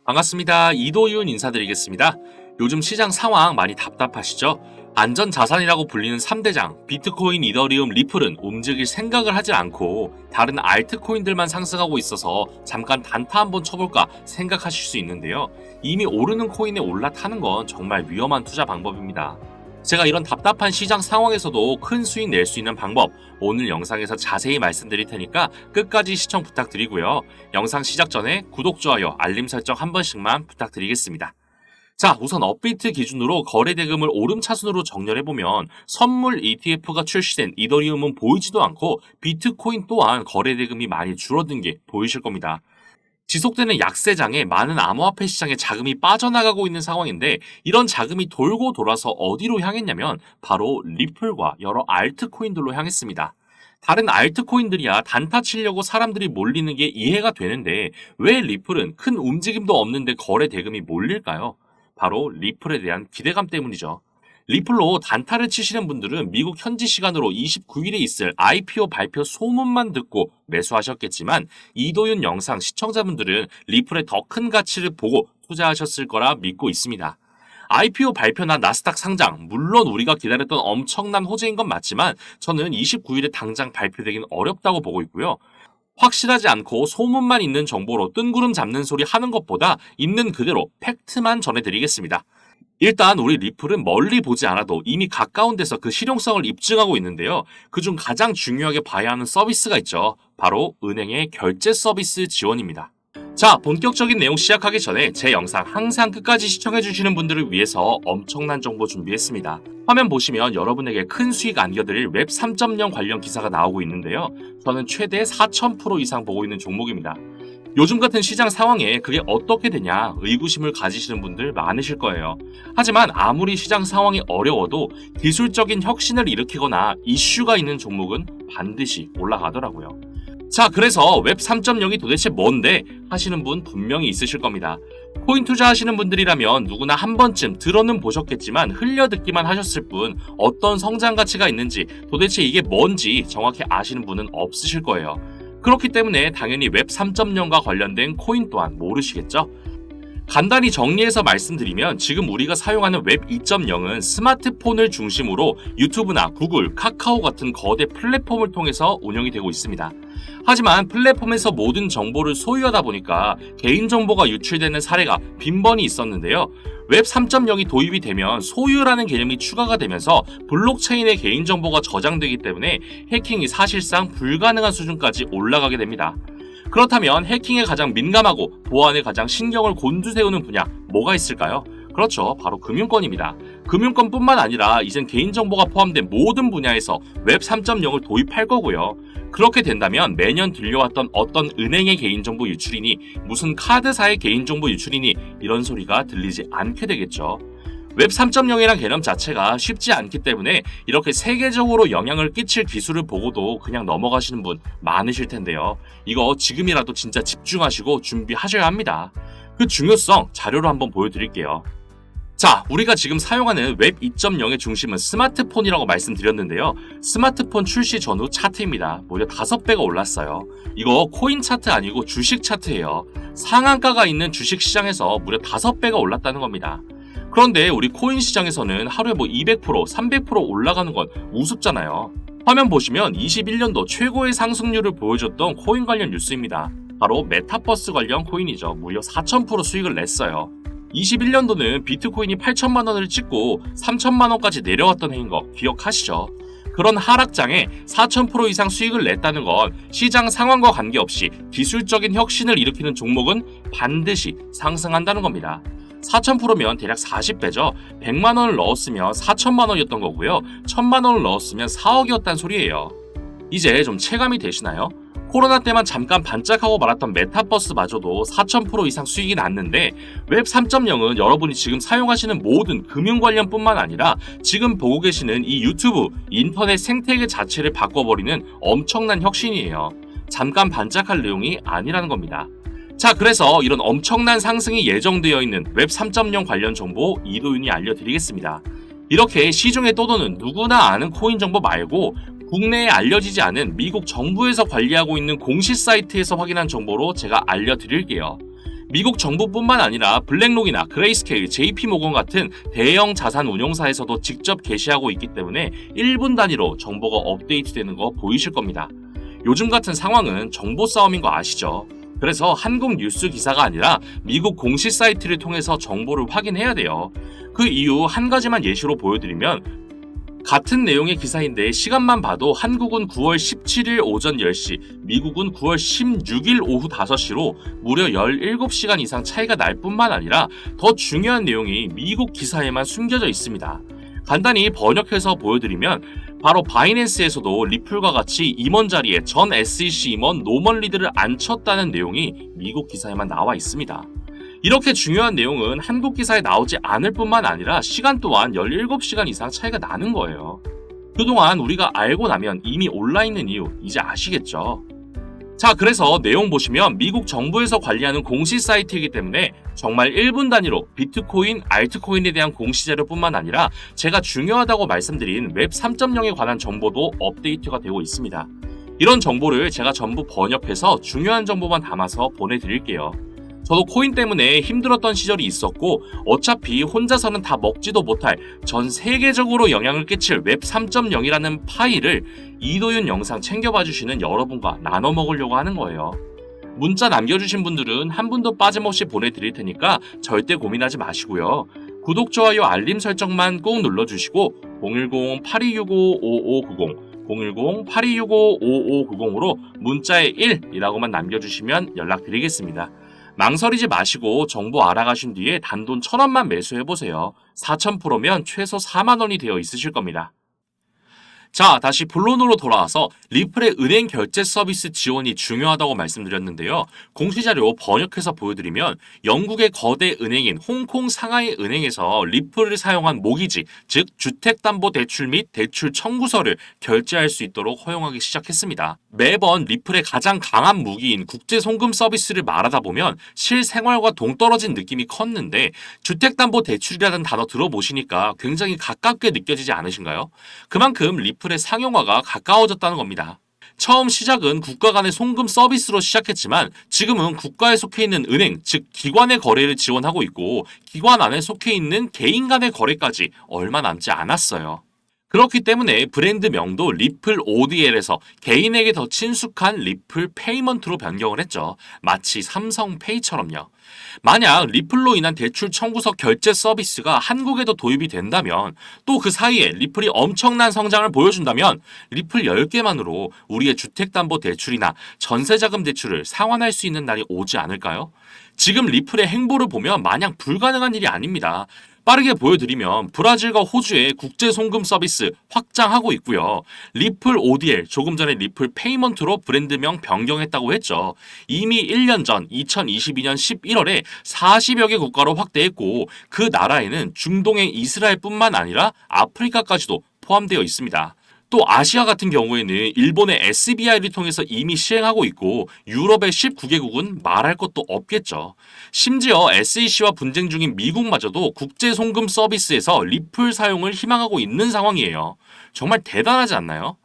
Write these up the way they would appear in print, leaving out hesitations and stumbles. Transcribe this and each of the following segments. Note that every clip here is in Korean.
반갑습니다. 이도윤 인사드리겠습니다. 요즘 시장 상황 많이 답답하시죠? 안전자산이라고 불리는 3대장 비트코인, 이더리움, 리플은 움직일 생각을 하지 않고 다른 알트코인들만 상승하고 있어서 잠깐 단타 한번 쳐볼까 생각하실 수 있는데요. 이미 오르는 코인에 올라타는 건 정말 위험한 투자 방법입니다. 제가 이런 답답한 시장 상황에서도 큰 수익 낼 수 있는 방법 오늘 영상에서 자세히 말씀드릴 테니까 끝까지 시청 부탁드리고요. 영상 시작 전에 구독, 좋아요, 알림 설정 한 번씩만 부탁드리겠습니다. 자, 우선 업비트 기준으로 거래 대금을 오름차순으로 정렬해보면 선물 ETF가 출시된 이더리움은 보이지도 않고 비트코인 또한 거래 대금이 많이 줄어든 게 보이실 겁니다. 지속되는 약세장에 많은 암호화폐 시장에 자금이 빠져나가고 있는 상황인데 이런 자금이 돌고 돌아서 어디로 향했냐면 바로 리플과 여러 알트코인들로 향했습니다. 다른 알트코인들이야 단타 치려고 사람들이 몰리는 게 이해가 되는데 왜 리플은 큰 움직임도 없는데 거래 대금이 몰릴까요? 바로 리플에 대한 기대감 때문이죠. 리플로 단타를 치시는 분들은 미국 현지 시간으로 29일에 있을 IPO 발표 소문만 듣고 매수하셨겠지만 이도윤 영상 시청자분들은 리플의 더 큰 가치를 보고 투자하셨을 거라 믿고 있습니다. IPO 발표나 나스닥 상장, 물론 우리가 기다렸던 엄청난 호재인 건 맞지만 저는 29일에 당장 발표되긴 어렵다고 보고 있고요. 확실하지 않고 소문만 있는 정보로 뜬구름 잡는 소리 하는 것보다 있는 그대로 팩트만 전해드리겠습니다. 일단 우리 리플은 멀리 보지 않아도 이미 가까운 데서 그 실용성을 입증하고 있는데요. 그중 가장 중요하게 봐야 하는 서비스가 있죠. 바로 은행의 결제 서비스 지원입니다. 자, 본격적인 내용 시작하기 전에 제 영상 항상 끝까지 시청해주시는 분들을 위해서 엄청난 정보 준비했습니다. 화면 보시면 여러분에게 큰 수익 안겨드릴 웹 3.0 관련 기사가 나오고 있는데요. 저는 최대 4000% 이상 보고 있는 종목입니다. 요즘 같은 시장 상황에 그게 어떻게 되냐 의구심을 가지시는 분들 많으실 거예요. 하지만 아무리 시장 상황이 어려워도 기술적인 혁신을 일으키거나 이슈가 있는 종목은 반드시 올라가더라고요. 자, 그래서 웹 3.0이 도대체 뭔데 하시는 분 분명히 있으실 겁니다. 코인 투자하시는 분들이라면 누구나 한 번쯤 들어는 보셨겠지만 흘려듣기만 하셨을 뿐 어떤 성장 가치가 있는지 도대체 이게 뭔지 정확히 아시는 분은 없으실 거예요. 그렇기 때문에 당연히 웹 3.0과 관련된 코인 또한 모르시겠죠? 간단히 정리해서 말씀드리면 지금 우리가 사용하는 웹 2.0은 스마트폰을 중심으로 유튜브나 구글, 카카오 같은 거대 플랫폼을 통해서 운영이 되고 있습니다. 하지만 플랫폼에서 모든 정보를 소유하다 보니까 개인정보가 유출되는 사례가 빈번히 있었는데요. 웹 3.0이 도입이 되면 소유라는 개념이 추가가 되면서 블록체인의 개인정보가 저장되기 때문에 해킹이 사실상 불가능한 수준까지 올라가게 됩니다. 그렇다면 해킹에 가장 민감하고 보안에 가장 신경을 곤두세우는 분야 뭐가 있을까요? 그렇죠. 바로 금융권입니다. 금융권뿐만 아니라 이젠 개인정보가 포함된 모든 분야에서 웹 3.0을 도입할 거고요. 그렇게 된다면 매년 들려왔던 어떤 은행의 개인정보 유출이니 무슨 카드사의 개인정보 유출이니 이런 소리가 들리지 않게 되겠죠. 웹 3.0이란 개념 자체가 쉽지 않기 때문에 이렇게 세계적으로 영향을 끼칠 기술을 보고도 그냥 넘어가시는 분 많으실 텐데요. 이거 지금이라도 진짜 집중하시고 준비하셔야 합니다. 그 중요성 자료로 한번 보여드릴게요. 자, 우리가 지금 사용하는 웹 2.0의 중심은 스마트폰이라고 말씀드렸는데요. 스마트폰 출시 전후 차트입니다. 무려 5배가 올랐어요. 이거 코인 차트 아니고 주식 차트예요. 상한가가 있는 주식 시장에서 무려 5배가 올랐다는 겁니다. 그런데 우리 코인 시장에서는 하루에 200%, 300% 올라가는 건 우습잖아요. 화면 보시면 21년도 최고의 상승률을 보여줬던 코인 관련 뉴스입니다. 바로 메타버스 관련 코인이죠. 무려 4000% 수익을 냈어요. 21년도는 비트코인이 8천만 원을 찍고 3천만 원까지 내려왔던 해인 거 기억하시죠? 그런 하락장에 4000% 이상 수익을 냈다는 건 시장 상황과 관계없이 기술적인 혁신을 일으키는 종목은 반드시 상승한다는 겁니다. 4000%면 대략 40배죠. 100만 원을 넣었으면 4천만 원이었던 거고요. 1000만 원을 넣었으면 4억이었단 소리예요. 이제 좀 체감이 되시나요? 코로나 때만 잠깐 반짝하고 말았던 메타버스마저도 4000% 이상 수익이 났는데 웹 3.0은 여러분이 지금 사용하시는 모든 금융 관련뿐만 아니라 지금 보고 계시는 이 유튜브, 인터넷 생태계 자체를 바꿔버리는 엄청난 혁신이에요. 잠깐 반짝할 내용이 아니라는 겁니다. 자, 그래서 이런 엄청난 상승이 예정되어 있는 웹 3.0 관련 정보 이도윤이 알려드리겠습니다. 이렇게 시중에 떠도는 누구나 아는 코인 정보 말고 국내에 알려지지 않은 미국 정부에서 관리하고 있는 공식 사이트에서 확인한 정보로 제가 알려드릴게요. 미국 정부뿐만 아니라 블랙록이나 그레이스케일, JP모건 같은 대형 자산 운용사에서도 직접 게시하고 있기 때문에 1분 단위로 정보가 업데이트되는 거 보이실 겁니다. 요즘 같은 상황은 정보 싸움인 거 아시죠? 그래서 한국 뉴스 기사가 아니라 미국 공식 사이트를 통해서 정보를 확인해야 돼요. 그 이유 한 가지만 예시로 보여드리면 같은 내용의 기사인데 시간만 봐도 한국은 9월 17일 오전 10시, 미국은 9월 16일 오후 5시로 무려 17시간 이상 차이가 날 뿐만 아니라 더 중요한 내용이 미국 기사에만 숨겨져 있습니다. 간단히 번역해서 보여드리면 바로 바이낸스에서도 리플과 같이 임원 자리에 전 SEC 임원 노먼 리드를 안 쳤다는 내용이 미국 기사에만 나와 있습니다. 이렇게 중요한 내용은 한국 기사에 나오지 않을 뿐만 아니라 시간 또한 17시간 이상 차이가 나는 거예요. 그동안 우리가 알고 나면 이미 올라있는 이유 이제 아시겠죠? 자, 그래서 내용 보시면 미국 정부에서 관리하는 공식 사이트이기 때문에 정말 1분 단위로 비트코인, 알트코인에 대한 공시 자료뿐만 아니라 제가 중요하다고 말씀드린 웹 3.0에 관한 정보도 업데이트가 되고 있습니다. 이런 정보를 제가 전부 번역해서 중요한 정보만 담아서 보내드릴게요. 저도 코인 때문에 힘들었던 시절이 있었고 어차피 혼자서는 다 먹지도 못할 전 세계적으로 영향을 끼칠 웹 3.0이라는 파일을 이도윤 영상 챙겨봐 주시는 여러분과 나눠 먹으려고 하는 거예요. 문자 남겨주신 분들은 한 분도 빠짐없이 보내드릴 테니까 절대 고민하지 마시고요. 구독, 좋아요, 알림 설정만 꼭 눌러주시고 010-8265-5590 010-8265-5590으로 문자에 1이라고만 남겨주시면 연락드리겠습니다. 망설이지 마시고 정보 알아가신 뒤에 단돈 1,000원만 매수해보세요. 4,000%면 최소 4만원이 되어 있으실 겁니다. 자, 다시 본론으로 돌아와서 리플의 은행 결제 서비스 지원이 중요하다고 말씀드렸는데요. 공시자료 번역해서 보여드리면 영국의 거대 은행인 홍콩 상하이 은행에서 리플을 사용한 모기지, 즉 주택담보대출 및 대출 청구서를 결제할 수 있도록 허용하기 시작했습니다. 매번 리플의 가장 강한 무기인 국제송금 서비스를 말하다 보면 실생활과 동떨어진 느낌이 컸는데 주택담보대출이라는 단어 들어보시니까 굉장히 가깝게 느껴지지 않으신가요? 그만큼 리플의 상용화가 가까워졌다는 겁니다. 처음 시작은 국가 간의 송금 서비스로 시작했지만 지금은 국가에 속해 있는 은행, 즉 기관의 거래를 지원하고 있고 기관 안에 속해 있는 개인 간의 거래까지 얼마 남지 않았어요. 그렇기 때문에 브랜드 명도 리플 ODL에서 개인에게 더 친숙한 리플 페이먼트로 변경을 했죠. 마치 삼성페이처럼요. 만약 리플로 인한 대출 청구서 결제 서비스가 한국에도 도입이 된다면 또 그 사이에 리플이 엄청난 성장을 보여준다면 리플 10개만으로 우리의 주택담보대출이나 전세자금 대출을 상환할 수 있는 날이 오지 않을까요? 지금 리플의 행보를 보면 마냥 불가능한 일이 아닙니다. 빠르게 보여드리면 브라질과 호주의 국제송금 서비스 확장하고 있고요. 리플 ODL, 조금 전에 리플 페이먼트로 브랜드명 변경했다고 했죠. 이미 1년 전 2022년 11월에 40여 개 국가로 확대했고 그 나라에는 중동의 이스라엘뿐만 아니라 아프리카까지도 포함되어 있습니다. 또 아시아 같은 경우에는 일본의 SBI를 통해서 이미 시행하고 있고 유럽의 19개국은 말할 것도 없겠죠. 심지어 SEC와 분쟁 중인 미국마저도 국제송금 서비스에서 리플 사용을 희망하고 있는 상황이에요. 정말 대단하지 않나요?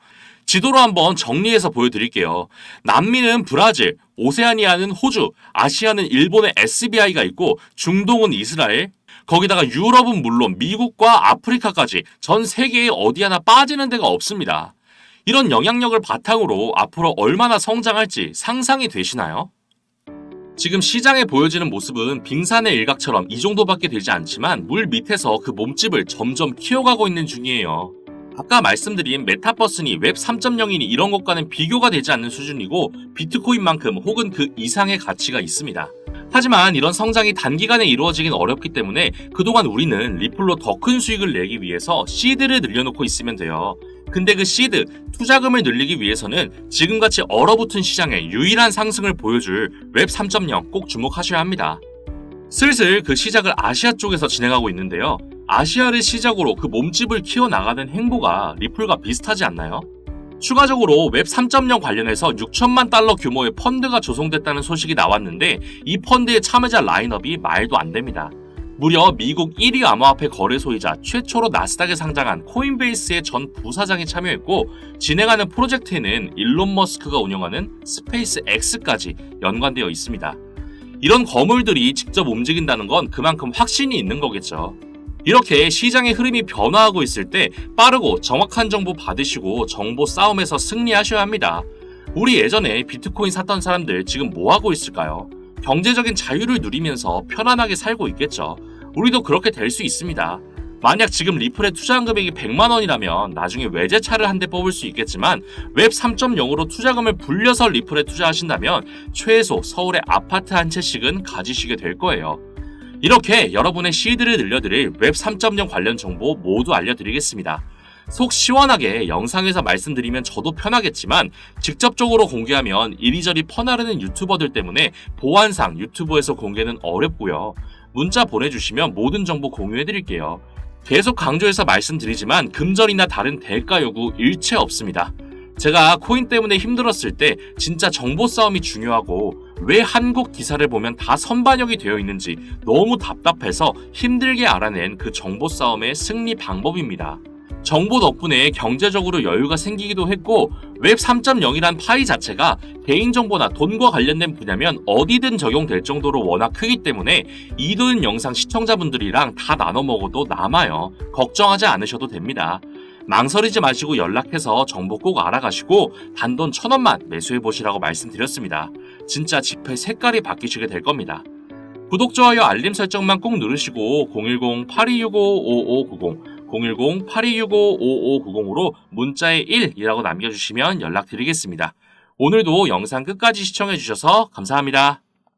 지도로 한번 정리해서 보여드릴게요. 남미는 브라질, 오세아니아는 호주, 아시아는 일본의 SBI가 있고 중동은 이스라엘, 거기다가 유럽은 물론 미국과 아프리카까지 전 세계에 어디 하나 빠지는 데가 없습니다. 이런 영향력을 바탕으로 앞으로 얼마나 성장할지 상상이 되시나요? 지금 시장에 보여지는 모습은 빙산의 일각처럼 이 정도밖에 되지 않지만 물 밑에서 그 몸집을 점점 키워가고 있는 중이에요. 아까 말씀드린 메타버스니 웹 3.0이니 이런 것과는 비교가 되지 않는 수준이고 비트코인만큼 혹은 그 이상의 가치가 있습니다. 하지만 이런 성장이 단기간에 이루어지긴 어렵기 때문에 그동안 우리는 리플로 더 큰 수익을 내기 위해서 시드를 늘려놓고 있으면 돼요. 근데 그 시드, 투자금을 늘리기 위해서는 지금같이 얼어붙은 시장에 유일한 상승을 보여줄 웹 3.0 꼭 주목하셔야 합니다. 슬슬 그 시작을 아시아 쪽에서 진행하고 있는데요. 아시아를 시작으로 그 몸집을 키워나가는 행보가 리플과 비슷하지 않나요? 추가적으로 웹 3.0 관련해서 6천만 달러 규모의 펀드가 조성됐다는 소식이 나왔는데 이 펀드의 참여자 라인업이 말도 안 됩니다. 무려 미국 1위 암호화폐 거래소이자 최초로 나스닥에 상장한 코인베이스의 전 부사장이 참여했고 진행하는 프로젝트에는 일론 머스크가 운영하는 스페이스 X까지 연관되어 있습니다. 이런 거물들이 직접 움직인다는 건 그만큼 확신이 있는 거겠죠. 이렇게 시장의 흐름이 변화하고 있을 때 빠르고 정확한 정보 받으시고 정보 싸움에서 승리하셔야 합니다. 우리 예전에 비트코인 샀던 사람들 지금 뭐 하고 있을까요? 경제적인 자유를 누리면서 편안하게 살고 있겠죠. 우리도 그렇게 될 수 있습니다. 만약 지금 리플에 투자한 금액이 100만 원이라면 나중에 외제차를 한 대 뽑을 수 있겠지만 웹 3.0으로 투자금을 불려서 리플에 투자하신다면 최소 서울의 아파트 한 채씩은 가지시게 될 거예요. 이렇게 여러분의 시드를 늘려드릴 웹 3.0 관련 정보 모두 알려드리겠습니다. 속 시원하게 영상에서 말씀드리면 저도 편하겠지만 직접적으로 공개하면 이리저리 퍼나르는 유튜버들 때문에 보안상 유튜브에서 공개는 어렵고요. 문자 보내주시면 모든 정보 공유해드릴게요. 계속 강조해서 말씀드리지만 금전이나 다른 대가 요구 일체 없습니다. 제가 코인 때문에 힘들었을 때 진짜 정보 싸움이 중요하고 왜 한국 기사를 보면 다 선반영이 되어 있는지 너무 답답해서 힘들게 알아낸 그 정보 싸움의 승리 방법입니다. 정보 덕분에 경제적으로 여유가 생기기도 했고 웹 3.0이란 파이 자체가 개인정보나 돈과 관련된 분야면 어디든 적용될 정도로 워낙 크기 때문에 이도현 영상 시청자분들이랑 다 나눠 먹어도 남아요. 걱정하지 않으셔도 됩니다. 망설이지 마시고 연락해서 정보 꼭 알아가시고 단돈 1,000원만 매수해보시라고 말씀드렸습니다. 진짜 지폐 색깔이 바뀌시게 될 겁니다. 구독, 좋아요, 알림 설정만 꼭 누르시고 010-8265-5590 010-8265-5590으로 문자에 1이라고 남겨주시면 연락드리겠습니다. 오늘도 영상 끝까지 시청해주셔서 감사합니다.